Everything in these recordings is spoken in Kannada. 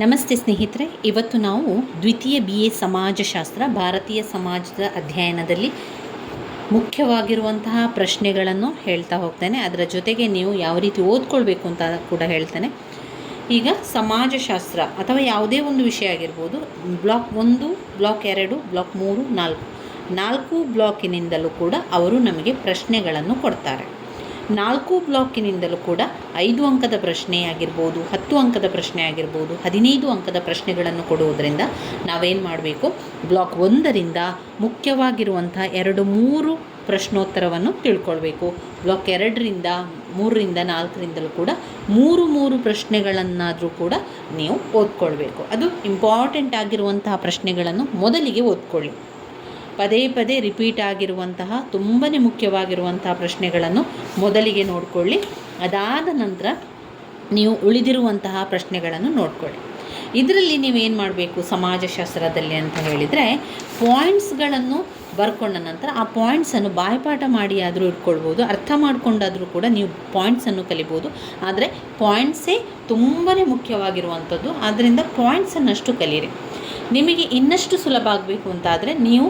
ನಮಸ್ತೆ ಸ್ನೇಹಿತರೆ, ಇವತ್ತು ನಾವು ದ್ವಿತೀಯ BA ಸಮಾಜಶಾಸ್ತ್ರ ಭಾರತೀಯ ಸಮಾಜದ ಅಧ್ಯಯನದಲ್ಲಿ ಮುಖ್ಯವಾಗಿರುವಂತಹ ಪ್ರಶ್ನೆಗಳನ್ನು ಹೇಳ್ತಾ ಹೋಗ್ತೇನೆ. ಅದರ ಜೊತೆಗೆ ನೀವು ಯಾವ ರೀತಿ ಓದ್ಕೊಳ್ಬೇಕು ಅಂತ ಕೂಡ ಹೇಳ್ತೇನೆ. ಈಗ ಸಮಾಜಶಾಸ್ತ್ರ ಅಥವಾ ಯಾವುದೇ ಒಂದು ವಿಷಯ ಆಗಿರ್ಬೋದು, ಬ್ಲಾಕ್ 1, ಬ್ಲಾಕ್ 2, ಬ್ಲಾಕ್ 3, 4 ಬ್ಲಾಕಿನಿಂದಲೂ ಕೂಡ ಅವರು ನಮಗೆ ಪ್ರಶ್ನೆಗಳನ್ನು ಕೊಡ್ತಾರೆ. 4 ಬ್ಲಾಕಿನಿಂದಲೂ ಕೂಡ 5 ಅಂಕದ ಪ್ರಶ್ನೆ ಆಗಿರ್ಬೋದು, 10 ಅಂಕದ ಪ್ರಶ್ನೆ ಆಗಿರ್ಬೋದು, 15 ಅಂಕದ ಪ್ರಶ್ನೆಗಳನ್ನು ಕೊಡುವುದರಿಂದ ನಾವೇನು ಮಾಡಬೇಕು, ಬ್ಲಾಕ್ 1ರಿಂದ ಮುಖ್ಯವಾಗಿರುವಂಥ 2-3 ಪ್ರಶ್ನೋತ್ತರವನ್ನು ತಿಳ್ಕೊಳ್ಬೇಕು. ಬ್ಲಾಕ್ 2ರಿಂದ 3ರಿಂದ 4ರಿಂದಲೂ ಕೂಡ 3 ಪ್ರಶ್ನೆಗಳನ್ನಾದರೂ ಕೂಡ ನೀವು ಓದ್ಕೊಳ್ಬೇಕು. ಅದು ಇಂಪಾರ್ಟೆಂಟ್ ಆಗಿರುವಂತಹ ಪ್ರಶ್ನೆಗಳನ್ನು ಮೊದಲಿಗೆ ಓದ್ಕೊಳ್ಳಿ. ಪದೇ ಪದೇ ರಿಪೀಟ್ ಆಗಿರುವಂತಹ ತುಂಬಾ ಮುಖ್ಯವಾಗಿರುವಂತಹ ಪ್ರಶ್ನೆಗಳನ್ನು ಮೊದಲಿಗೆ ನೋಡಿಕೊಳ್ಳಿ. ಅದಾದ ನಂತರ ನೀವು ಉಳಿದಿರುವಂತಹ ಪ್ರಶ್ನೆಗಳನ್ನು ನೋಡಿಕೊಳ್ಳಿ. ಇದರಲ್ಲಿ ನೀವೇನು ಮಾಡಬೇಕು ಸಮಾಜಶಾಸ್ತ್ರದಲ್ಲಿ ಅಂತ ಹೇಳಿದರೆ, ಪಾಯಿಂಟ್ಸ್ಗಳನ್ನು ಬರ್ಕೊಂಡ ನಂತರ ಆ ಪಾಯಿಂಟ್ಸನ್ನು ಬಾಯ್ಪಾಠ ಮಾಡಿ ಆದರೂ ಇಟ್ಕೊಳ್ಬೋದು, ಅರ್ಥ ಮಾಡಿಕೊಂಡಾದರೂ ಕೂಡ ನೀವು ಪಾಯಿಂಟ್ಸನ್ನು ಕಲಿಬೋದು. ಆದರೆ ಪಾಯಿಂಟ್ಸೇ ತುಂಬಾ ಮುಖ್ಯವಾಗಿರುವಂಥದ್ದು. ಆದ್ದರಿಂದ ಪಾಯಿಂಟ್ಸನ್ನಷ್ಟು ಕಲೀರಿ. ನಿಮಗೆ ಇನ್ನಷ್ಟು ಸುಲಭ ಆಗಬೇಕು ಅಂತಾದರೆ ನೀವು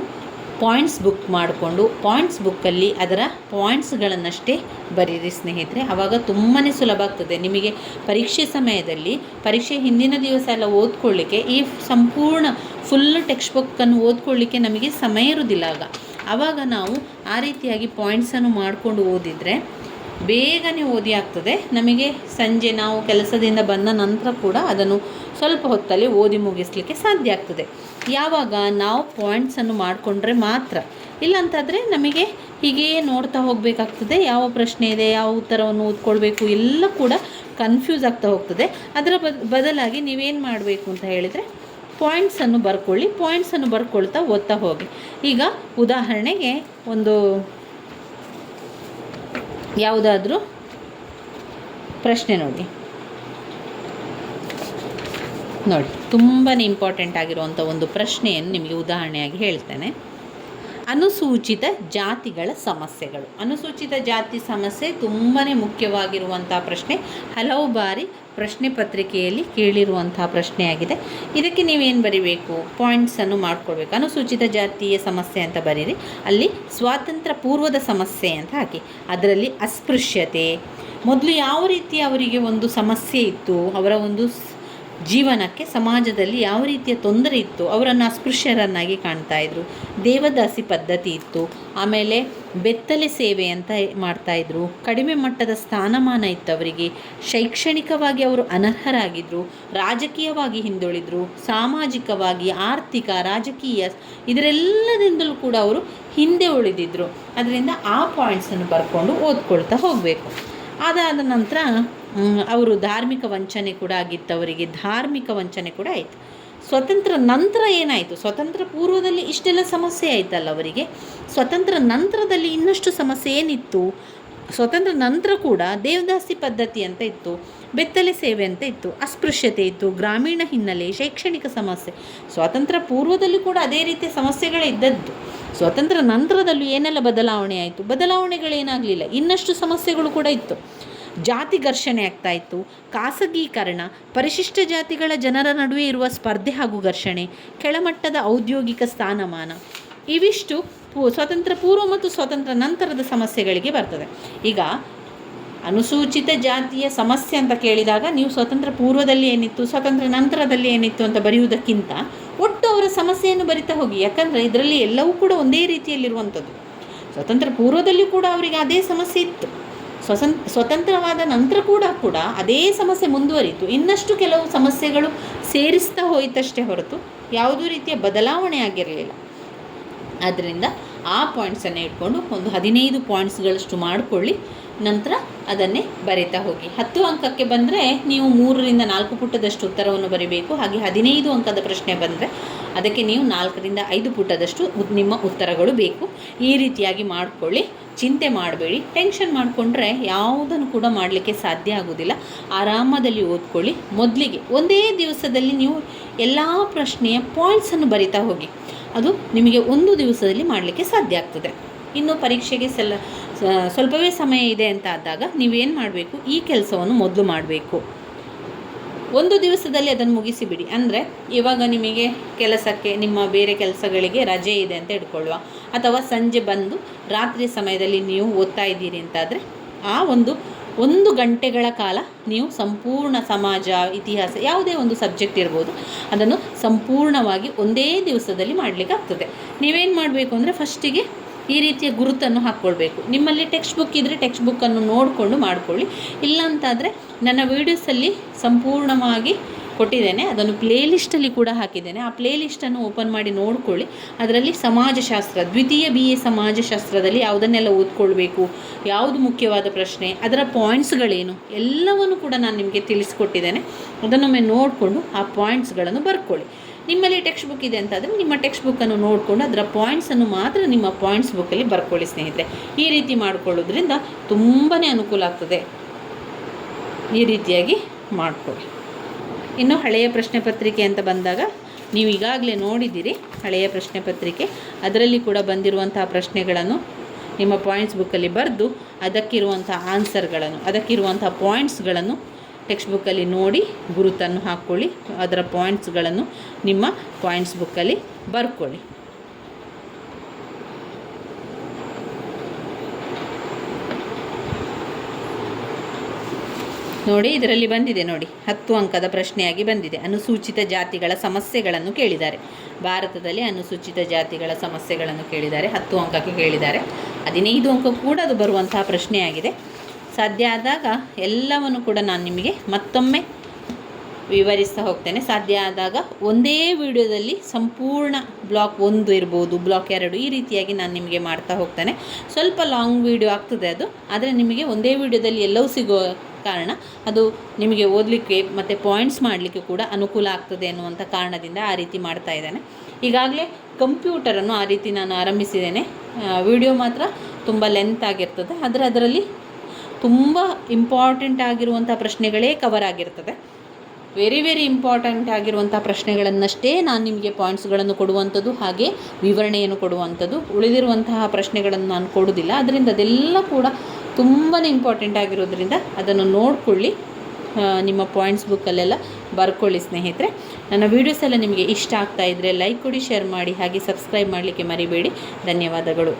ಪಾಯಿಂಟ್ಸ್ ಬುಕ್ ಮಾಡಿಕೊಂಡು ಪಾಯಿಂಟ್ಸ್ ಬುಕ್ಕಲ್ಲಿ ಅದರ ಪಾಯಿಂಟ್ಸ್ಗಳನ್ನಷ್ಟೇ ಬರೀರಿ ಸ್ನೇಹಿತರೆ. ಆವಾಗ ತುಂಬಾ ಸುಲಭ ಆಗ್ತದೆ ನಿಮಗೆ. ಪರೀಕ್ಷೆ ಸಮಯದಲ್ಲಿ, ಪರೀಕ್ಷೆ ಹಿಂದಿನ ದಿವಸ ಎಲ್ಲ ಓದ್ಕೊಳ್ಳಿಕ್ಕೆ ಈ ಸಂಪೂರ್ಣ ಫುಲ್ ಟೆಕ್ಸ್ಟ್ ಬುಕ್ಕನ್ನು ಓದ್ಕೊಳ್ಳಿಕ್ಕೆ ನಮಗೆ ಸಮಯ ಇರೋದಿಲ್ಲ. ಆವಾಗ ನಾವು ಆ ರೀತಿಯಾಗಿ ಪಾಯಿಂಟ್ಸನ್ನು ಮಾಡಿಕೊಂಡು ಓದಿದರೆ ಬೇಗನೆ ಓದಿ ಆಗ್ತದೆ ನಮಗೆ. ಸಂಜೆ ನಾವು ಕೆಲಸದಿಂದ ಬಂದ ನಂತರ ಕೂಡ ಅದನ್ನು ಸ್ವಲ್ಪ ಹೊತ್ತಲ್ಲಿ ಓದಿ ಮುಗಿಸಲಿಕ್ಕೆ ಸಾಧ್ಯ ಆಗ್ತದೆ. ಯಾವಾಗ ನಾವು ಪಾಯಿಂಟ್ಸನ್ನು ಮಾಡಿಕೊಂಡ್ರೆ ಮಾತ್ರ. ಇಲ್ಲಾಂತಾದರೆ ನಮಗೆ ಹೀಗೇ ನೋಡ್ತಾ ಹೋಗಬೇಕಾಗ್ತದೆ. ಯಾವ ಪ್ರಶ್ನೆ ಇದೆ, ಯಾವ ಉತ್ತರವನ್ನು ಓದ್ಕೊಳ್ಬೇಕು ಎಲ್ಲ ಕೂಡ ಕನ್ಫ್ಯೂಸ್ ಆಗ್ತಾ ಹೋಗ್ತದೆ. ಅದರ ಬದಲಾಗಿ ನೀವೇನು ಮಾಡಬೇಕು ಅಂತ ಹೇಳಿದರೆ, ಪಾಯಿಂಟ್ಸನ್ನು ಬರ್ಕೊಳ್ಳಿ. ಪಾಯಿಂಟ್ಸನ್ನು ಬರ್ಕೊಳ್ತಾ ಓದ್ತಾ ಹೋಗಿ. ಈಗ ಉದಾಹರಣೆಗೆ ಒಂದು ಯಾವುದಾದ್ರೂ ಪ್ರಶ್ನೆ ನೋಡಿ, ತುಂಬಾ ಇಂಪಾರ್ಟೆಂಟ್ ಆಗಿರುವಂಥ ಒಂದು ಪ್ರಶ್ನೆಯನ್ನು ನಿಮಗೆ ಉದಾಹರಣೆಯಾಗಿ ಹೇಳ್ತೇನೆ. ಅನುಸೂಚಿತ ಜಾತಿಗಳ ಸಮಸ್ಯೆಗಳು. ಅನುಸೂಚಿತ ಜಾತಿ ಸಮಸ್ಯೆ ತುಂಬಾ ಮುಖ್ಯವಾಗಿರುವಂಥ ಪ್ರಶ್ನೆ. ಹಲವು ಬಾರಿ ಪ್ರಶ್ನೆ ಪತ್ರಿಕೆಯಲ್ಲಿ ಕೇಳಿರುವಂಥ ಪ್ರಶ್ನೆಯಾಗಿದೆ. ಇದಕ್ಕೆ ನೀವೇನು ಬರೀಬೇಕು, ಪಾಯಿಂಟ್ಸನ್ನು ಮಾಡ್ಕೊಳ್ಬೇಕು. ಅನುಸೂಚಿತ ಜಾತಿಯ ಸಮಸ್ಯೆ ಅಂತ ಬರೀರಿ. ಅಲ್ಲಿ ಸ್ವಾತಂತ್ರ್ಯ ಪೂರ್ವದ ಸಮಸ್ಯೆ ಅಂತ ಹಾಕಿ. ಅದರಲ್ಲಿ ಅಸ್ಪೃಶ್ಯತೆ, ಮೊದಲು ಯಾವ ರೀತಿ ಅವರಿಗೆ ಒಂದು ಸಮಸ್ಯೆ ಇತ್ತು, ಅವರ ಒಂದು ಜೀವನಕ್ಕೆ ಸಮಾಜದಲ್ಲಿ ಯಾವ ರೀತಿಯ ತೊಂದರೆ ಇತ್ತು, ಅವರನ್ನು ಅಸ್ಪೃಶ್ಯರನ್ನಾಗಿ ಕಾಣ್ತಾಯಿದ್ರು. ದೇವದಾಸಿ ಪದ್ಧತಿ ಇತ್ತು. ಆಮೇಲೆ ಬೆತ್ತಲೆ ಸೇವೆ ಅಂತ ಮಾಡ್ತಾಯಿದ್ರು. ಕಡಿಮೆ ಮಟ್ಟದ ಸ್ಥಾನಮಾನ ಇತ್ತು ಅವರಿಗೆ. ಶೈಕ್ಷಣಿಕವಾಗಿ ಅವರು ಅನರ್ಹರಾಗಿದ್ದರು. ರಾಜಕೀಯವಾಗಿ ಹಿಂದುಳಿದರು. ಸಾಮಾಜಿಕವಾಗಿ, ಆರ್ಥಿಕ, ರಾಜಕೀಯ ಇದರೆಲ್ಲದಿಂದಲೂ ಕೂಡ ಅವರು ಹಿಂದೆ ಉಳಿದಿದ್ದರು. ಅದರಿಂದ ಆ ಪಾಯಿಂಟ್ಸನ್ನು ಬರ್ಕೊಂಡು ಓದ್ಕೊಳ್ತಾ ಹೋಗಬೇಕು. ಅದಾದ ನಂತರ ಅವರು ಧಾರ್ಮಿಕ ವಂಚನೆ ಕೂಡ ಆಗಿತ್ತು. ಅವರಿಗೆ ಧಾರ್ಮಿಕ ವಂಚನೆ ಕೂಡ ಆಯಿತು. ಸ್ವತಂತ್ರ ನಂತರ ಏನಾಯಿತು, ಸ್ವತಂತ್ರ ಪೂರ್ವದಲ್ಲಿ ಇಷ್ಟೆಲ್ಲ ಸಮಸ್ಯೆ ಆಯಿತಲ್ಲ ಅವರಿಗೆ, ಸ್ವತಂತ್ರ ನಂತರದಲ್ಲಿ ಇನ್ನಷ್ಟು ಸಮಸ್ಯೆ ಏನಿತ್ತು. ಸ್ವತಂತ್ರ ನಂತರ ಕೂಡ ದೇವದಾಸಿ ಪದ್ಧತಿ ಅಂತ ಇತ್ತು, ಬೆತ್ತಲೆ ಸೇವೆ ಅಂತ ಇತ್ತು, ಅಸ್ಪೃಶ್ಯತೆ ಇತ್ತು, ಗ್ರಾಮೀಣ ಹಿನ್ನೆಲೆ, ಶೈಕ್ಷಣಿಕ ಸಮಸ್ಯೆ. ಸ್ವಾತಂತ್ರ್ಯ ಪೂರ್ವದಲ್ಲಿ ಕೂಡ ಅದೇ ರೀತಿಯ ಸಮಸ್ಯೆಗಳೇ ಇದ್ದದ್ದು. ಸ್ವತಂತ್ರ ನಂತರದಲ್ಲೂ ಏನೆಲ್ಲ ಬದಲಾವಣೆ ಆಯಿತು, ಬದಲಾವಣೆಗಳೇನಾಗಲಿಲ್ಲ, ಇನ್ನಷ್ಟು ಸಮಸ್ಯೆಗಳು ಕೂಡ ಇತ್ತು. ಜಾತಿ ಘರ್ಷಣೆ ಆಗ್ತಾಯಿತ್ತು. ಖಾಸಗೀಕರಣ, ಪರಿಶಿಷ್ಟ ಜಾತಿಗಳ ಜನರ ನಡುವೆ ಇರುವ ಸ್ಪರ್ಧೆ ಹಾಗೂ ಘರ್ಷಣೆ, ಕೆಳಮಟ್ಟದ ಔದ್ಯೋಗಿಕ ಸ್ಥಾನಮಾನ, ಇವಿಷ್ಟು ಸ್ವತಂತ್ರ ಪೂರ್ವ ಮತ್ತು ಸ್ವತಂತ್ರ ನಂತರದ ಸಮಸ್ಯೆಗಳಿಗೆ ಬರ್ತದೆ. ಈಗ ಅನುಸೂಚಿತ ಜಾತಿಯ ಸಮಸ್ಯೆ ಅಂತ ಕೇಳಿದಾಗ ನೀವು ಸ್ವತಂತ್ರ ಪೂರ್ವದಲ್ಲಿ ಏನಿತ್ತು, ಸ್ವತಂತ್ರ ನಂತರದಲ್ಲಿ ಏನಿತ್ತು ಅಂತ ಬರೆಯುವುದಕ್ಕಿಂತ ಒಟ್ಟು ಅವರ ಸಮಸ್ಯೆಯನ್ನು ಬರಿತಾ ಹೋಗಿ. ಯಾಕಂದರೆ ಇದರಲ್ಲಿ ಎಲ್ಲವೂ ಕೂಡ ಒಂದೇ ರೀತಿಯಲ್ಲಿರುವಂಥದ್ದು. ಸ್ವತಂತ್ರ ಪೂರ್ವದಲ್ಲಿ ಕೂಡ ಅವರಿಗೆ ಅದೇ ಸಮಸ್ಯೆ ಇತ್ತು. ಸ್ವತಂತ್ರವಾದ ನಂತರ ಕೂಡ ಅದೇ ಸಮಸ್ಯೆ ಮುಂದುವರಿಯಿತು. ಇನ್ನಷ್ಟು ಕೆಲವು ಸಮಸ್ಯೆಗಳು ಸೇರಿಸ್ತಾ ಹೋಯಿತಷ್ಟೇ ಹೊರತು ಯಾವುದೂ ರೀತಿಯ ಬದಲಾವಣೆ ಆಗಿರಲಿಲ್ಲ. ಆದ್ದರಿಂದ ಆ ಪಾಯಿಂಟ್ಸನ್ನು ಇಟ್ಕೊಂಡು ಒಂದು 15 ಪಾಯಿಂಟ್ಸ್ಗಳಷ್ಟು ಮಾಡಿಕೊಳ್ಳಿ. ನಂತರ ಅದನ್ನೇ ಬರೀತಾ ಹೋಗಿ. 10 ಅಂಕಕ್ಕೆ ಬಂದರೆ ನೀವು 3ರಿಂದ 4 ಪುಟದಷ್ಟು ಉತ್ತರವನ್ನು ಬರೀಬೇಕು. ಹಾಗೆ 15 ಅಂಕದ ಪ್ರಶ್ನೆ ಬಂದರೆ ಅದಕ್ಕೆ ನೀವು 4ರಿಂದ 5 ಪುಟದಷ್ಟು ನಿಮ್ಮ ಉತ್ತರಗಳು ಬೇಕು. ಈ ರೀತಿಯಾಗಿ ಮಾಡಿಕೊಳ್ಳಿ. ಚಿಂತೆ ಮಾಡಬೇಡಿ. ಟೆನ್ಷನ್ ಮಾಡಿಕೊಂಡ್ರೆ ಯಾವುದನ್ನು ಕೂಡ ಮಾಡಲಿಕ್ಕೆ ಸಾಧ್ಯ ಆಗೋದಿಲ್ಲ. ಆರಾಮದಲ್ಲಿ ಓದ್ಕೊಳ್ಳಿ. ಮೊದಲಿಗೆ ಒಂದೇ ದಿವಸದಲ್ಲಿ ನೀವು ಎಲ್ಲ ಪ್ರಶ್ನೆಯ ಪಾಯಿಂಟ್ಸನ್ನು ಬರಿತಾ ಹೋಗಿ. ಅದು ನಿಮಗೆ ಒಂದು ದಿವಸದಲ್ಲಿ ಮಾಡಲಿಕ್ಕೆ ಸಾಧ್ಯ ಆಗ್ತದೆ. ಇನ್ನು ಪರೀಕ್ಷೆಗೆ ಸ್ವಲ್ಪವೇ ಸಮಯ ಇದೆ ಅಂತ ಆದಾಗ ನೀವೇನು ಮಾಡಬೇಕು, ಈ ಕೆಲಸವನ್ನು ಮೊದಲು ಮಾಡಬೇಕು. ಒಂದು ದಿವಸದಲ್ಲಿ ಅದನ್ನು ಮುಗಿಸಿಬಿಡಿ. ಅಂದರೆ ಇವಾಗ ನಿಮಗೆ ಕೆಲಸಕ್ಕೆ, ನಿಮ್ಮ ಬೇರೆ ಕೆಲಸಗಳಿಗೆ ರಜೆ ಇದೆ ಅಂತ ಇಟ್ಕೊಳ್ಳುವ, ಅಥವಾ ಸಂಜೆ ಬಂದು ರಾತ್ರಿ ಸಮಯದಲ್ಲಿ ನೀವು ಓದ್ತಾ ಇದ್ದೀರಿ ಅಂತಾದರೆ ಆ ಒಂದು ಗಂಟೆಗಳ ಕಾಲ ನೀವು ಸಂಪೂರ್ಣ ಸಮಾಜ, ಇತಿಹಾಸ, ಯಾವುದೇ ಒಂದು ಸಬ್ಜೆಕ್ಟ್ ಇರ್ಬೋದು, ಅದನ್ನು ಸಂಪೂರ್ಣವಾಗಿ ಒಂದೇ ದಿವಸದಲ್ಲಿ ಮಾಡಲಿಕ್ಕಾಗ್ತದೆ. ನೀವೇನು ಮಾಡಬೇಕು ಅಂದರೆ ಫಸ್ಟಿಗೆ ಈ ರೀತಿಯ ಗುರುತನ್ನು ಹಾಕ್ಕೊಳ್ಬೇಕು. ನಿಮ್ಮಲ್ಲಿ ಟೆಕ್ಸ್ಟ್ ಬುಕ್ ಇದ್ದರೆ ಟೆಕ್ಸ್ಟ್ ಬುಕ್ಕನ್ನು ನೋಡಿಕೊಂಡು ಮಾಡಿಕೊಳ್ಳಿ. ಇಲ್ಲಾಂತಾದರೆ ನನ್ನ ವೀಡಿಯೋಸಲ್ಲಿ ಸಂಪೂರ್ಣವಾಗಿ ಕೊಟ್ಟಿದ್ದೇನೆ, ಅದನ್ನು ಪ್ಲೇಲಿಸ್ಟಲ್ಲಿ ಕೂಡ ಹಾಕಿದ್ದೇನೆ. ಆ ಪ್ಲೇಲಿಸ್ಟನ್ನು ಓಪನ್ ಮಾಡಿ ನೋಡಿಕೊಳ್ಳಿ. ಅದರಲ್ಲಿ ಸಮಾಜಶಾಸ್ತ್ರ, ದ್ವಿತೀಯ BA ಸಮಾಜಶಾಸ್ತ್ರದಲ್ಲಿ ಯಾವುದನ್ನೆಲ್ಲ ಓದ್ಕೊಳ್ಬೇಕು, ಯಾವುದು ಮುಖ್ಯವಾದ ಪ್ರಶ್ನೆ, ಅದರ ಪಾಯಿಂಟ್ಸ್ಗಳೇನು, ಎಲ್ಲವನ್ನು ಕೂಡ ನಾನು ನಿಮಗೆ ತಿಳಿಸ್ಕೊಟ್ಟಿದ್ದೇನೆ. ಅದನ್ನೊಮ್ಮೆ ನೋಡಿಕೊಂಡು ಆ ಪಾಯಿಂಟ್ಸ್ಗಳನ್ನು ಬರ್ಕೊಳ್ಳಿ. ನಿಮ್ಮಲ್ಲಿ ಟೆಕ್ಸ್ಟ್ ಬುಕ್ ಇದೆ ಅಂತಾದರೆ ನಿಮ್ಮ ಟೆಕ್ಸ್ಟ್ ಬುಕ್ಕನ್ನು ನೋಡಿಕೊಂಡು ಅದರ ಪಾಯಿಂಟ್ಸನ್ನು ಮಾತ್ರ ನಿಮ್ಮ ಪಾಯಿಂಟ್ಸ್ ಬುಕ್ಕಲ್ಲಿ ಬರ್ಕೊಳ್ಳಿ ಸ್ನೇಹಿತರೆ. ಈ ರೀತಿ ಮಾಡಿಕೊಳ್ಳೋದ್ರಿಂದ ತುಂಬಾ ಅನುಕೂಲ ಆಗ್ತದೆ. ಈ ರೀತಿಯಾಗಿ ಮಾಡಿಕೊಳ್ಳಿ. ಇನ್ನು ಹಳೆಯ ಪ್ರಶ್ನೆ ಪತ್ರಿಕೆ ಅಂತ ಬಂದಾಗ ನೀವು ಈಗಾಗಲೇ ನೋಡಿದ್ದೀರಿ ಹಳೆಯ ಪ್ರಶ್ನೆ ಪತ್ರಿಕೆ. ಅದರಲ್ಲಿ ಕೂಡ ಬಂದಿರುವಂತಹ ಪ್ರಶ್ನೆಗಳನ್ನು ನಿಮ್ಮ ಪಾಯಿಂಟ್ಸ್ ಬುಕ್ಕಲ್ಲಿ ಬರೆದು ಅದಕ್ಕಿರುವಂಥ ಆನ್ಸರ್ಗಳನ್ನು, ಅದಕ್ಕಿರುವಂಥ ಪಾಯಿಂಟ್ಸ್ಗಳನ್ನು ಟೆಕ್ಸ್ಟ್ ಬುಕ್ಕಲ್ಲಿ ನೋಡಿ ಗುರುತನ್ನು ಹಾಕ್ಕೊಳ್ಳಿ. ಅದರ ಪಾಯಿಂಟ್ಸ್ಗಳನ್ನು ನಿಮ್ಮ ಪಾಯಿಂಟ್ಸ್ ಬುಕ್ಕಲ್ಲಿ ಬರ್ಕೊಳ್ಳಿ. ನೋಡಿ, ಇದರಲ್ಲಿ ಬಂದಿದೆ ನೋಡಿ, 10 ಅಂಕದ ಪ್ರಶ್ನೆಯಾಗಿ ಬಂದಿದೆ. ಅನುಸೂಚಿತ ಜಾತಿಗಳ ಸಮಸ್ಯೆಗಳನ್ನು ಕೇಳಿದ್ದಾರೆ. ಭಾರತದಲ್ಲಿ ಅನುಸೂಚಿತ ಜಾತಿಗಳ ಸಮಸ್ಯೆಗಳನ್ನು ಕೇಳಿದ್ದಾರೆ. 10 ಅಂಕಕ್ಕೆ ಕೇಳಿದ್ದಾರೆ. 15 ಅಂಕ ಕೂಡ ಅದು ಬರುವಂತಹ ಪ್ರಶ್ನೆಯಾಗಿದೆ. ಸಾಧ್ಯ ಆದಾಗ ಎಲ್ಲವನ್ನು ಕೂಡ ನಾನು ನಿಮಗೆ ಮತ್ತೊಮ್ಮೆ ವಿವರಿಸ್ತಾ ಹೋಗ್ತೇನೆ. ಸಾಧ್ಯ ಆದಾಗ ಒಂದೇ ವಿಡಿಯೋದಲ್ಲಿ ಸಂಪೂರ್ಣ ಬ್ಲಾಕ್ 1 ಇರ್ಬೋದು, ಬ್ಲಾಕ್ 2, ಈ ರೀತಿಯಾಗಿ ನಾನು ನಿಮಗೆ ಮಾಡ್ತಾ ಹೋಗ್ತೇನೆ. ಸ್ವಲ್ಪ ಲಾಂಗ್ ವಿಡಿಯೋ ಆಗ್ತದೆ ಅದು, ಆದರೆ ನಿಮಗೆ ಒಂದೇ ವಿಡಿಯೋದಲ್ಲಿ ಎಲ್ಲವೂ ಸಿಗೋ ಕಾರಣ ಅದು ನಿಮಗೆ ಓದಲಿಕ್ಕೆ ಮತ್ತು ಪಾಯಿಂಟ್ಸ್ ಮಾಡಲಿಕ್ಕೆ ಕೂಡ ಅನುಕೂಲ ಆಗ್ತದೆ ಅನ್ನುವಂಥ ಕಾರಣದಿಂದ ಆ ರೀತಿ ಮಾಡ್ತಾ ಇದ್ದೇನೆ. ಈಗಾಗಲೇ ಕಂಪ್ಯೂಟರನ್ನು ಆ ರೀತಿ ನಾನು ಆರಂಭಿಸಿದ್ದೇನೆ. ವಿಡಿಯೋ ಮಾತ್ರ ತುಂಬ ಲೆಂತ್ ಆಗಿರ್ತದೆ, ಆದರೆ ಅದರಲ್ಲಿ ತುಂಬ ಇಂಪಾರ್ಟೆಂಟ್ ಆಗಿರುವಂಥ ಪ್ರಶ್ನೆಗಳೇ ಕವರ್ ಆಗಿರ್ತದೆ. ವೆರಿ ಇಂಪಾರ್ಟೆಂಟ್ ಆಗಿರುವಂಥ ಪ್ರಶ್ನೆಗಳನ್ನಷ್ಟೇ ನಾನು ನಿಮಗೆ ಪಾಯಿಂಟ್ಸ್ಗಳನ್ನು ಕೊಡುವಂಥದ್ದು, ಹಾಗೆ ವಿವರಣೆಯನ್ನು ಕೊಡುವಂಥದ್ದು. ಉಳಿದಿರುವಂತಹ ಪ್ರಶ್ನೆಗಳನ್ನು ನಾನು ಕೊಡೋದಿಲ್ಲ. ಅದರಿಂದ ಅದೆಲ್ಲ ಕೂಡ ತುಂಬಾ ಇಂಪಾರ್ಟೆಂಟ್ ಆಗಿರೋದ್ರಿಂದ ಅದನ್ನು ನೋಡಿಕೊಳ್ಳಿ, ನಿಮ್ಮ ಪಾಯಿಂಟ್ಸ್ ಬುಕ್ಕಲ್ಲೆಲ್ಲ ಬರ್ಕೊಳ್ಳಿ ಸ್ನೇಹಿತರೆ. ನನ್ನ ವೀಡಿಯೋಸ್ ಎಲ್ಲ ನಿಮಗೆ ಇಷ್ಟ ಆಗ್ತಾ ಇದ್ದರೆ ಲೈಕ್ ಕೊಡಿ, ಶೇರ್ ಮಾಡಿ, ಹಾಗೆ ಸಬ್ಸ್ಕ್ರೈಬ್ ಮಾಡಲಿಕ್ಕೆ ಮರಿಬೇಡಿ. ಧನ್ಯವಾದಗಳು.